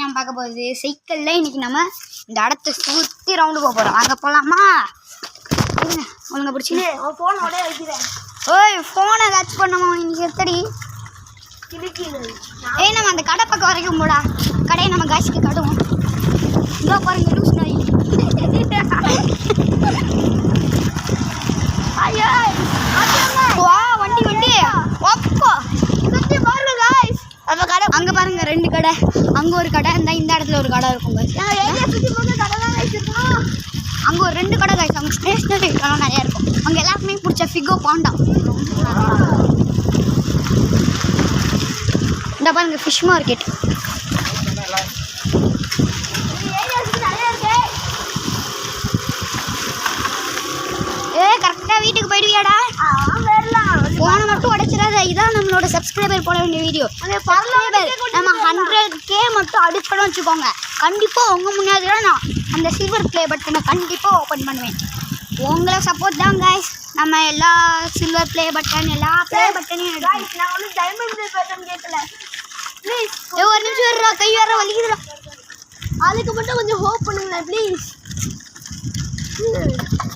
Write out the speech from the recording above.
நம்ம பார்க்க போகுது சைக்கிளில் இன்றைக்கி நம்ம இந்த இடத்த சுற்றி ரவுண்டு போக போகிறோம். அங்கே போகலாமா? ஒழுங்க பிடிச்சி ஃபோன் உடனே வைக்கிறேன். ஓய் ஃபோனை ஏதாச்சும் பண்ணமா இன்னைக்கு எத்தடி நம்ம அந்த கடை பக்கம் வரைக்கும் போடா. கடையை நம்ம காய்ச்சிக்கு காட்டுவோம். இதோ பாருங்க லூஸ் நாய். ஐயோ வா வண்டி வண்டி ஒப்போ சுற்றி பாருங்க காய்ஸ். நம்ம கடை அங்கே பாருங்க 2 கடை. அங்கே ஒரு கடை இந்த இடத்துல ஒரு கடை இருக்கும் guys. நாங்கள் ஏரியா சுற்றி பார்த்து கடை தான் வச்சுருக்கோம். அங்கே ஒரு 2 கடை guys. அங்கே ஸ்டேஷ்னரி கடை நிறையா இருக்கும். அங்கே எல்லாருக்குமே பிடிச்ச ஃபிகோ பாண்டா. இந்த பாருங்க ஃபிஷ் மார்க்கெட். ஏரியா சுற்றி நிறையா இருக்கு. கரெக்டாக வீட்டுக்கு போயிடுவியாடா? வரலாம். ஃபோனை மட்டும் உடைச்சிடாத. இதான் நம்மளோட சப்ஸ்கிரைபர் போட வேண்டிய வீடியோ. நம்ம 100K மட்டும் அடிக்கணும் வச்சுக்கோங்க. கண்டிப்பாக உங்கள் முன்னாடி தான் நான் அந்த சில்வர் ப்ளே பட்டனை கண்டிப்பாக ஓப்பன் பண்ணுவேன். உங்களை சப்போர்ட் தான் கைஸ். நம்ம எல்லா சில்வர் ப்ளே பட்டன் எல்லா ப்ளே பட்டனையும் காய்ஸ் நான் வந்து டைமண்ட் ப்ளே பட்டன் கேட்கல. ப்ளீஸ் ஒரு நிமிஷம் வர்றா. கை வேற வலிக்குதுடா. அதுக்கு மட்டும் கொஞ்சம் ஹோப் பண்ணுங்களேன் ப்ளீஸ்.